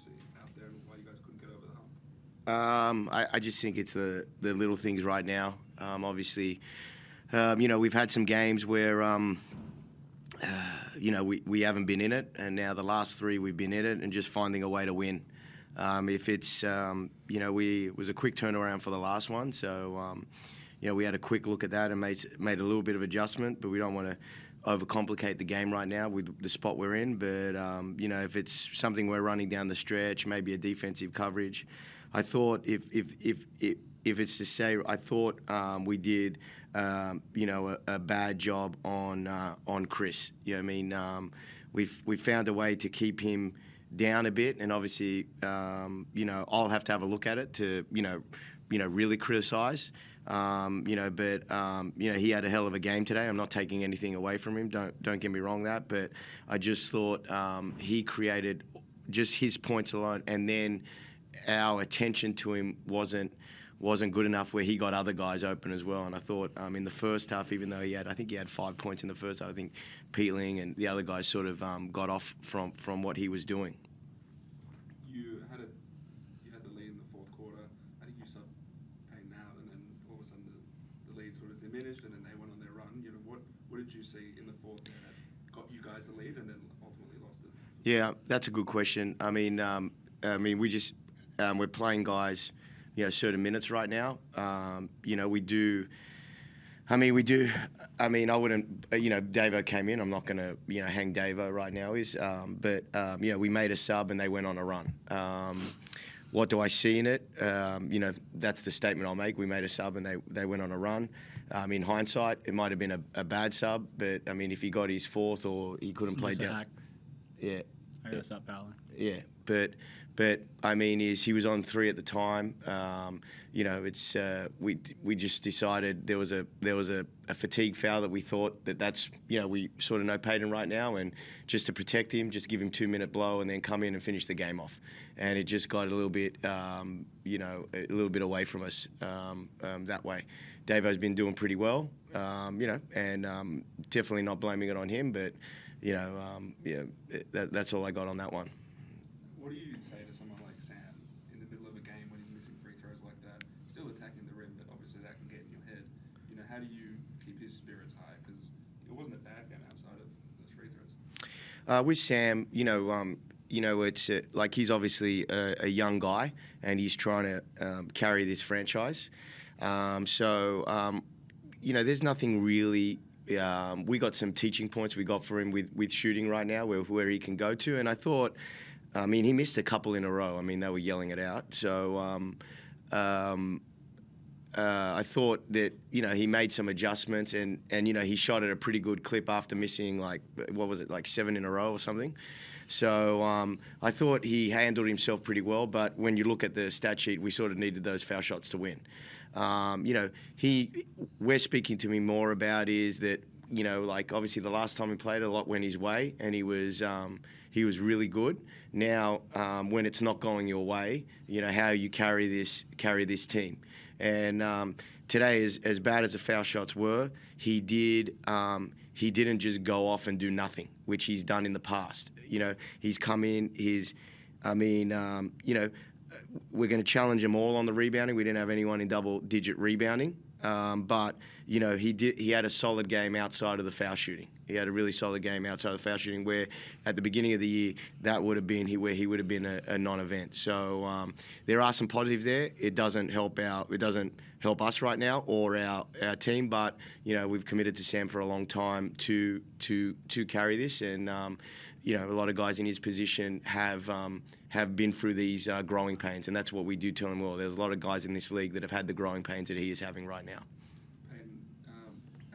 see out there and why you guys couldn't get over the hump? I just think it's the little things right now. Obviously, we've had some games where, we haven't been in it, and now the last three we've been in it, and just finding a way to win. If it's, it was a quick turnaround for the last one, so, we had a quick look at that and made a little bit of adjustment, but we don't want to overcomplicate the game right now with the spot we're in. But, if it's something we're running down the stretch, maybe a defensive coverage, I thought if it's to say, I thought we did, a bad job on Chris. You know what I mean? We found a way to keep him down a bit, and obviously, I'll have to have a look at it to, really criticise. But he had a hell of a game today. I'm not taking anything away from him. Don't get me wrong that, but I just thought he created just his points alone, and then our attention to him wasn't good enough where he got other guys open as well. And I thought in the first half, even though I think he had 5 points in the first half, I think Peatling and the other guys sort of got off from what he was doing. You had the lead in the fourth quarter. I think you subbed Payne out, and then all of a sudden the lead sort of diminished, and then they went on their run. What did you see in the fourth that got you guys the lead, and then ultimately lost it? Yeah, that's a good question. We just we're playing guys, certain minutes right now. We do. I wouldn't. Davo came in. I'm not going to, hang Davo right now. But we made a sub and they went on a run. What do I see in it? That's the statement I'll make. We made a sub and they went on a run. In hindsight, it might have been a bad sub, but if he got his fourth or he couldn't play down. Yeah. I gotta stop fouling. Yeah, but he was on 3 at the time. It's we just decided there was a fatigue foul that we thought that's we sort of know Payton right now, and just to protect him, just give him 2-minute blow and then come in and finish the game off. And it just got a little bit a little bit away from us that way. Davo's been doing pretty well, and definitely not blaming it on him, but that's all I got on that one. What do you say to someone like Sam in the middle of a game when he's missing free throws like that, still attacking the rim, but obviously that can get in your head? How do you keep his spirits high? Because it wasn't a bad game outside of those free throws. With Sam, it's like he's obviously a young guy and he's trying to carry this franchise. There's nothing really. We got some teaching points we got for him with shooting right now where he can go to, and I thought. He missed a couple in a row. They were yelling it out. So I thought that, he made some adjustments and he shot at a pretty good clip after missing, 7 in a row or something. So I thought he handled himself pretty well. But when you look at the stat sheet, we sort of needed those foul shots to win. We're speaking to me more about is that, obviously the last time he played, a lot went his way and he was really good. Now, when it's not going your way, how you carry this team. And today, as bad as the foul shots were, he didn't just go off and do nothing, which he's done in the past. He's come in. We're going to challenge them all on the rebounding. We didn't have anyone in double-digit rebounding. But he had a solid game outside of the foul shooting. He had a really solid game outside of the foul shooting, where at the beginning of the year that would have been where he would have been a non-event. So there are some positives there. It doesn't help us right now or our team, but we've committed to Sam for a long time to carry this, and a lot of guys in his position have been through these growing pains, and that's what we do tell him. Well, there's a lot of guys in this league that have had the growing pains that he is having right now. Payton,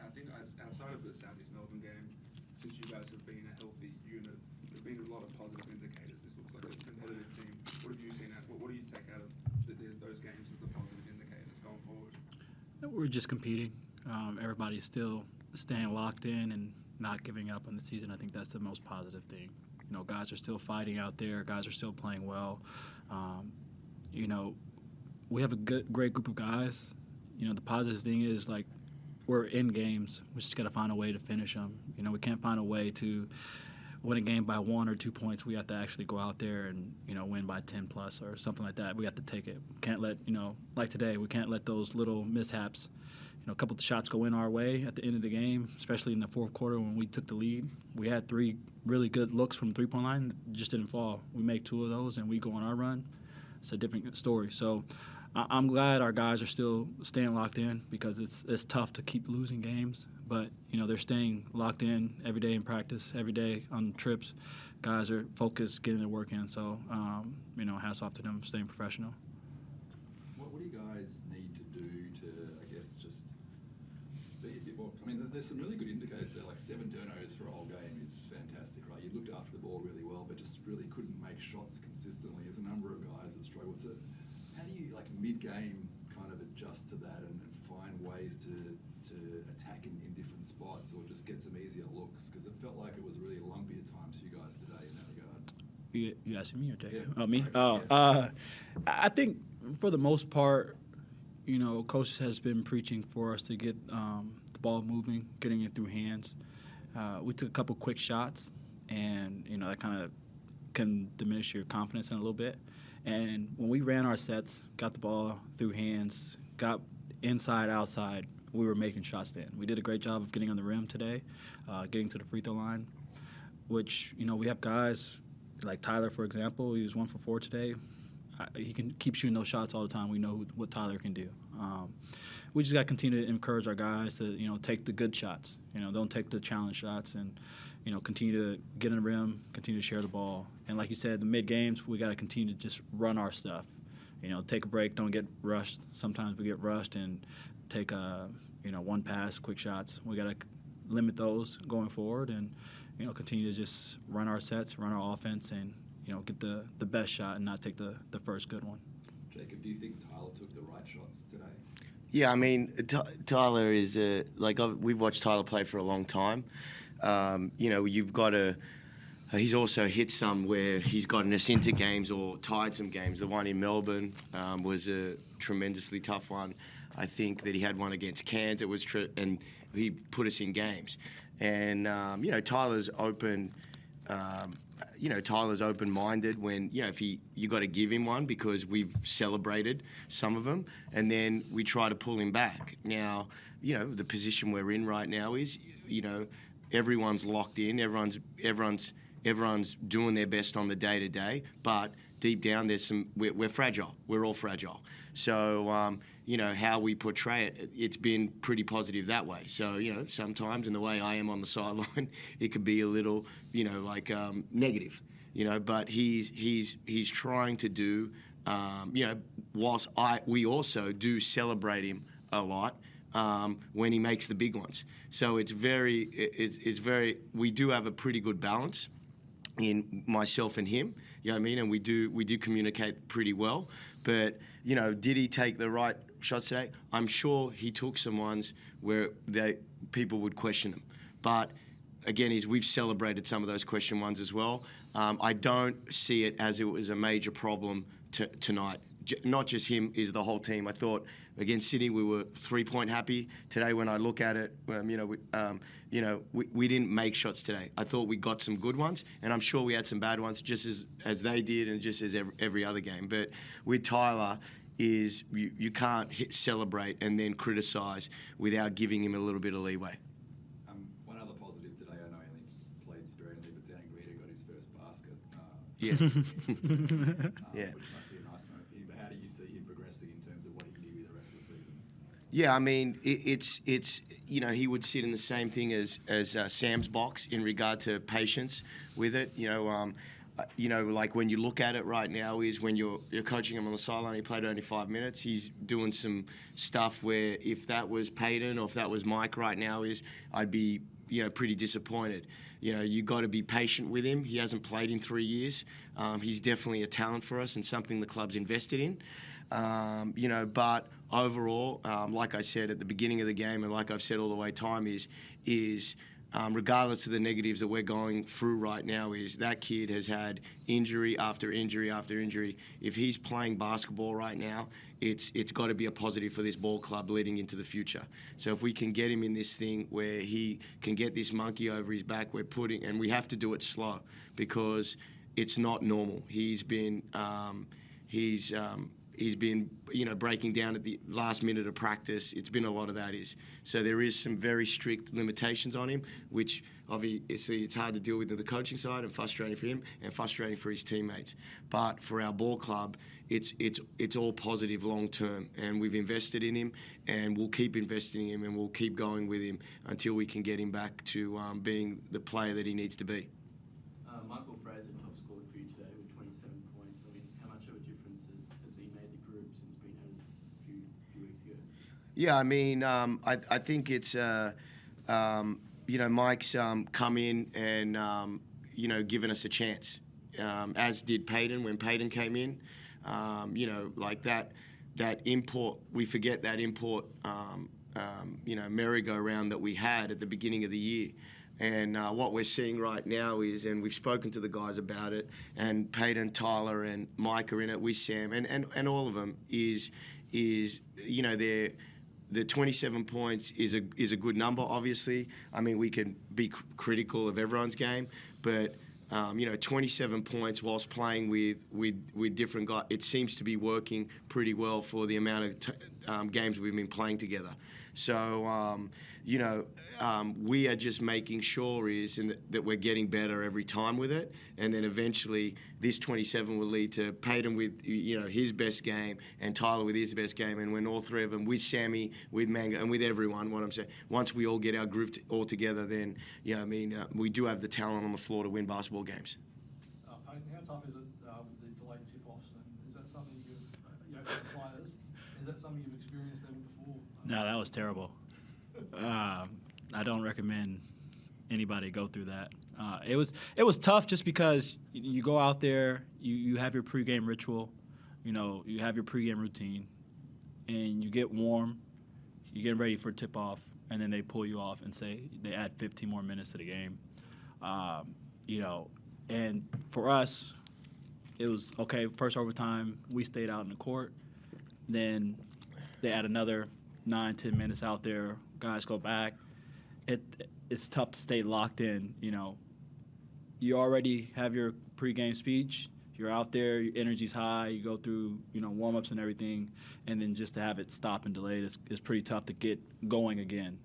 I think outside of the Southeast Melbourne game, since you guys have been a healthy unit, there's been a lot of positive indicators. This looks like a competitive team. What have you seen? What do you take out of those games as the positive indicators going forward? We're just competing. Everybody's still staying locked in and not giving up on the season. I think that's the most positive thing. Guys are still fighting out there. Guys are still playing well. We have a great group of guys. The positive thing is, we're in games. We just got to find a way to finish them. We can't find a way to win a game by 1 or 2 points, we have to actually go out there and, win by 10 plus or something like that. We have to take it. Can't let, like today, we can't let those little mishaps, a couple of shots go in our way at the end of the game, especially in the fourth quarter when we took the lead. We had 3 really good looks from three-point line, just didn't fall. We make 2 of those and we go on our run. It's a different story. So I'm glad our guys are still staying locked in because it's tough to keep losing games. But, they're staying locked in every day in practice, every day on trips. Guys are focused, getting their work in. So, hats off to them for staying professional. What do you guys need to do to, I guess, just be a bit more? I mean, there's some really good indicators there, like 7 turnovers for a whole game is fantastic, right? You looked after the ball really well, but just really couldn't make shots consistently. There's a number of guys that struggled. So how do you, like, mid-game kind of adjust to that and find ways to attack in different spots or just get some easier looks? Because it felt like it was really lumpy at times for you guys today in that regard. You asking me or Jacob? Yeah, me? sorry. I think for the most part, Coach has been preaching for us to get the ball moving, getting it through hands. We took a couple quick shots, and, that kind of can diminish your confidence in a little bit. And when we ran our sets, got the ball through hands, got inside, outside, we were making shots then. We did a great job of getting on the rim today, getting to the free throw line, which, we have guys like Tyler, for example. He was 1 for 4 today. He can keep shooting those shots all the time. We know what Tyler can do. We just got to continue to encourage our guys to, take the good shots. Don't take the challenge shots and, continue to get in the rim, continue to share the ball. And like you said, the mid-games, we got to continue to just run our stuff. Take a break, don't get rushed. Sometimes we get rushed and take one pass, quick shots. We got to limit those going forward and, continue to just run our sets, run our offense, and, get the best shot and not take the first good one. Jacob, do you think Tyler took the right shots today? Yeah, I mean, Tyler is we've watched Tyler play for a long time. You've got to. He's also hit some where he's gotten us into games or tied some games. The one in Melbourne was a tremendously tough one. I think that he had one against Cairns. It was and he put us in games. And Tyler's open. Tyler's open-minded when, if you got to give him one because we've celebrated some of them, and then we try to pull him back. Now, the position we're in right now is, everyone's locked in, everyone's doing their best on the day-to-day, but deep down we're fragile. We're all fragile. So, how we portray it, it's been pretty positive that way. So, sometimes in the way I am on the sideline, it could be a little, negative, but he's trying to do, whilst we also do celebrate him a lot when he makes the big ones. So it's very, we do have a pretty good balance in myself and him, you know what I mean? And we do communicate pretty well. But, did he take the right shots today? I'm sure he took some ones where people would question him. But again, we've celebrated some of those question ones as well. I don't see it as it was a major problem tonight. Not just him, is the whole team. I thought against Sydney we were 3-point happy. Today, when I look at it, we didn't make shots today. I thought we got some good ones, and I'm sure we had some bad ones, just as they did, and just as every other game. But with Tyler, you can't celebrate and then criticise without giving him a little bit of leeway. One other positive today, I know he only played sparingly, but Dan Guida got his first basket. Yeah. Yeah. Which must be a nice moment for him. But how do you see him progressing in terms of what he can do with the rest of the season? Yeah, I mean, it's he would sit in the same thing as Sam's box in regard to patience with it. Like when you look at it right now is when you're coaching him on the sideline, he played only 5 minutes. He's doing some stuff where if that was Peyton or if that was Mike right now I'd be pretty disappointed. You got to be patient with him. He hasn't played in 3 years. He's definitely a talent for us and something the club's invested in. But overall, like I said at the beginning of the game, and like I've said all the way time, is regardless of the negatives that we're going through right now, is that kid has had injury after injury after injury. If he's playing basketball right now, it's got to be a positive for this ball club leading into the future. So if we can get him in this thing where he can get this monkey over his back, and we have to do it slow because it's not normal. He's been breaking down at the last minute of practice. It's been a lot of that. So there is some very strict limitations on him, which obviously it's hard to deal with on the coaching side and frustrating for him and frustrating for his teammates. But for our ball club, it's all positive long term, and we've invested in him, and we'll keep investing in him, and we'll keep going with him until we can get him back to being the player that he needs to be. Michael Fraser top scored for you today with 27 points. I mean, how much of a difference has he made the group since being added a few weeks ago? Yeah, I mean, I think it's, Mike's come in and, given us a chance, as did Peyton when Peyton came in. Like that import, we forget that import, merry-go-round that we had at the beginning of the year. And what we're seeing right now is, and we've spoken to the guys about it, and Peyton, Tyler, and Mike are in it with Sam, and all of them is they're. The 27 points is a good number, obviously. I mean, we can be critical of everyone's game, but 27 points whilst playing with different guys, it seems to be working pretty well for the amount of games we've been playing together. So, we are just making sure that we're getting better every time with it, and then eventually this 27 will lead to Peyton with his best game and Tyler with his best game, and when all three of them, with Sammy, with Mango, and with everyone, what I'm saying, once we all get our groove all together, then we do have the talent on the floor to win basketball games. Peyton, how tough is it with the delayed tip-offs? And is that something for the players? Is that something you've experienced ever before? No, that was terrible. I don't recommend anybody go through that. It was tough just because you go out there, you have your pregame ritual, you have your pregame routine, and you get warm, you get ready for tip-off, and then they pull you off and say they add 15 more minutes to the game. And for us, it was, okay, first overtime, we stayed out in the court. Then they add another 9-10 minutes out there. Guys go back. It's tough to stay locked in. You already have your pregame speech. You're out there. Your energy's high. You go through warm-ups and everything, and then just to have it stop and delayed is pretty tough to get going again.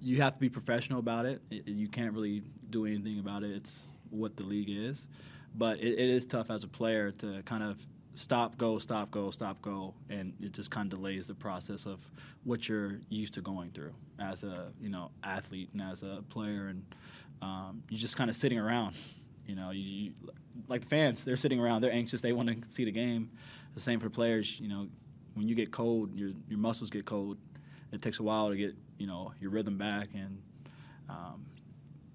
You have to be professional about it. You can't really do anything about it. It's what the league is, but it is tough as a player to kind of stop, go, and it just kind of delays the process of what you're used to going through as a athlete and as a player, and you're just kind of sitting around. You like the fans, they're sitting around, they're anxious, they want to see the game. The same for players. When you get cold, your muscles get cold. It takes a while to get your rhythm back, and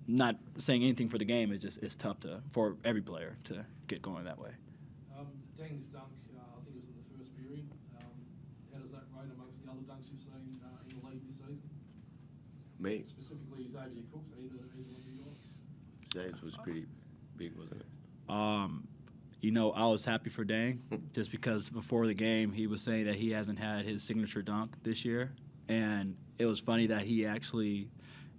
not saying anything for the game. It's tough for every player to get going that way. Dang's dunk, I think it was in the first period. How does that rate amongst the other dunks you've seen in the league this season? Me? Specifically Xavier Cooks, either of you guys? Zaves was pretty big, wasn't it? I was happy for Dang just because before the game he was saying that he hasn't had his signature dunk this year, and it was funny that he actually,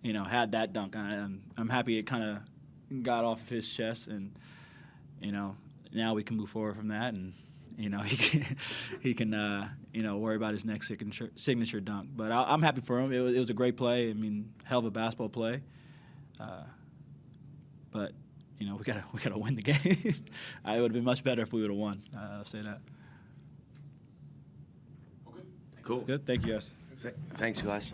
had that dunk. I'm happy it kind of got off of his chest, and now we can move forward from that, and he can worry about his next signature dunk. But I'm happy for him. It was a great play. I mean, hell of a basketball play. But we gotta win the game. It would have been much better if we would have won. I'll say that. Cool. Good. Thank you, guys. Thanks, guys.